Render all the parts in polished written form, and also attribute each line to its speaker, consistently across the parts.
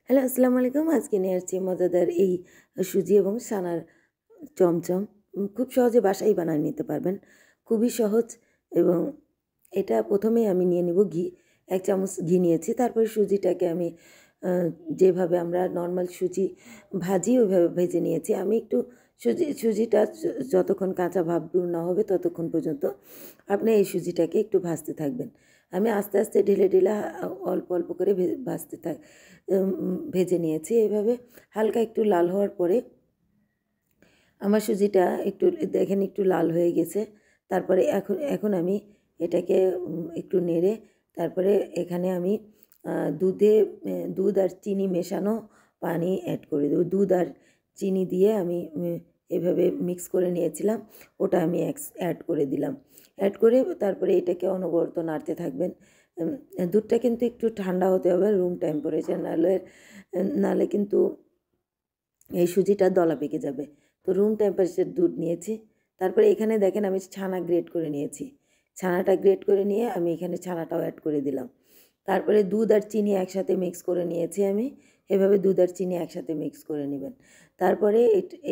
Speaker 1: Hello, আসসালামু আলাইকুম। আজকে নিয়ে আসছি মজাদার এই সুজি এবং সানার চমচম। খুব সহজে বাসায় বানিয়ে নিতে পারবেন। খুবই সহজ এবং এটা ১ম এই আমি নিয়ে নিব ঘি। ১ চামচ ঘি নিয়েছি। তারপরে সুজিটাকে আমি আ যেভাবে আমরা নরমাল সুজি ভাজি ওইভাবে ভেজে নিয়েছি। আমি একটু সুজিটা যতক্ষণ কাঁচা ভাব দূর না হবে ততক্ষণ পর্যন্ত আপনি এই সুজিটাকে একটু ভাজতে থাকবেন। আমি আস্তে, আস্তে ঢেলে অল্প, অল্প করে ভেজে নিয়েছি। এভাবে হালকা একটু লাল হওয়ার পরে আমার সুজিটা একটু দেখেন একটু লাল হয়ে গেছে। তারপরে এখন আমি এটাকে একটু নেড়ে তারপরে এখানে আমি দুধ আর চিনি মেশানো পানি অ্যাড করে দেবো। দুধ আর চিনি দিয়ে আমি এভাবে মিক্স করে নিয়েছিলাম। ওটা আমি অ্যাড করে দিলাম। অ্যাড করে তারপরে এটাকে অনবরত নাড়তে থাকবেন। দুধটা কিন্তু একটু ঠান্ডা হতে হবে রুম টেম্পারেচার, নাহলে কিন্তু এই সুজিটা দলা পেকে যাবে। তো রুম টেম্পারেচার দুধ নিয়েছি। তারপরে এখানে দেখেন আমি ছানা গ্রেট করে নিয়েছি। ছানাটা গ্রেট করে নিয়ে আমি এখানে ছানাটাও অ্যাড করে দিলাম। তারপরে দুধ আর চিনি একসাথে মিক্স করে নিয়েছি আমি। এভাবে দুধ আর চিনি একসাথে মিক্স করে নেবেন। তারপরে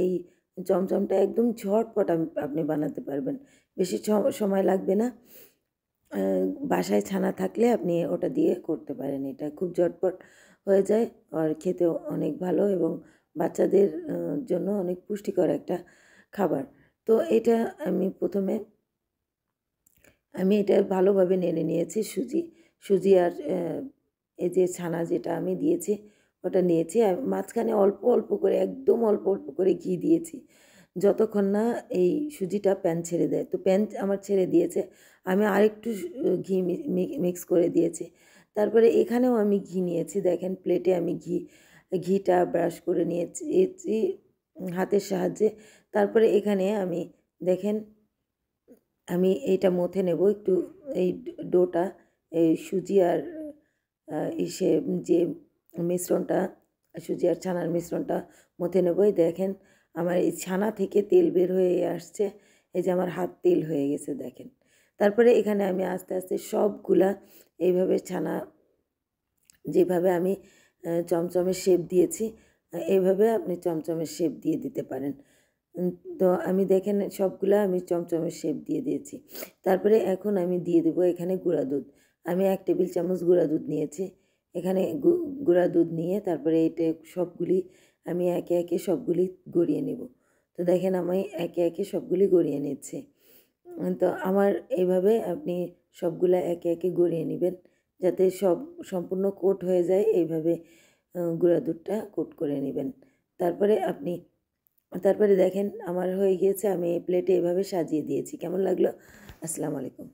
Speaker 1: এই চমচমটা একদম ঝটপট আপনি বানাতে পারবেন। বেশি সময় লাগবে না। বাসায় ছানা থাকলে আপনি ওটা দিয়ে করতে পারেন। এটা খুব ঝটপট হয়ে যায় আর খেতেও অনেক ভালো এবং বাচ্চাদের জন্য অনেক পুষ্টিকর একটা খাবার। তো এটা আমি ১ম এ এটা ভালোভাবে নেড়ে নিয়েছি। সুজি আর এই যে ছানা যেটা আমি দিয়েছি ওটা নিয়েছি। আর মাঝখানে অল্প, অল্প করে একদম অল্প, অল্প করে ঘি দিয়েছি। যতক্ষণ না এই সুজিটা প্যান ছেড়ে দেয়। তো প্যান আমার ছেড়ে দিয়েছে। আমি আরেকটু ঘি মিক্স করে দিয়েছি। তারপরে এখানেও আমি ঘি নিয়েছি। দেখেন প্লেটে আমি ঘিটা ব্রাশ করে নিয়েছি হাতের সাহায্যে। তারপরে এখানে আমি দেখেন আমি এইটা মথে নেব একটু এই ডোটা এই সুজি আর ইসে যে মিশ্রণটা সুজি আর ছানার মিশ্রণটা মথে নেব। এই দেখেন আমার এই ছানা থেকে তেল বের হয়ে আসছে। এই যে আমার হাত তেল হয়ে গেছে দেখেন। তারপরে এখানে আমি আস্তে, আস্তে সবগুলা এইভাবে ছানা যেভাবে আমি চমচমের শেপ দিয়েছি এভাবে আপনি চমচমের শেপ দিয়ে দিতে পারেন। তো আমি দেখেন সবগুলা আমি চমচমের শেপ দিয়ে দিয়েছি। তারপরে এখন আমি দিয়ে দেবো এখানে গুঁড়া দুধ। আমি ১ টেবিল চামচ গুঁড়া দুধ নিয়েছি। এখানে গুঁড়া দুধ নিয়ে তারপরে এটা সবগুলি আমি একে, একে সবগুলি গড়িয়ে নেব। তো দেখেন আমি একে, একে সবগুলি গড়িয়ে নিচ্ছি। তো আমার এইভাবে আপনি সবগুলা একে, একে গড়িয়ে নিবেন যাতে সম্পূর্ণ কোট হয়ে যায় এইভাবে গুঁড়া দুধটা কোট করে নিবেন। তারপরে দেখেন আমার হয়ে গিয়েছে। আমি এই প্লেটে এভাবে সাজিয়ে দিয়েছি। কেমন লাগলো? আসসালামু আলাইকুম।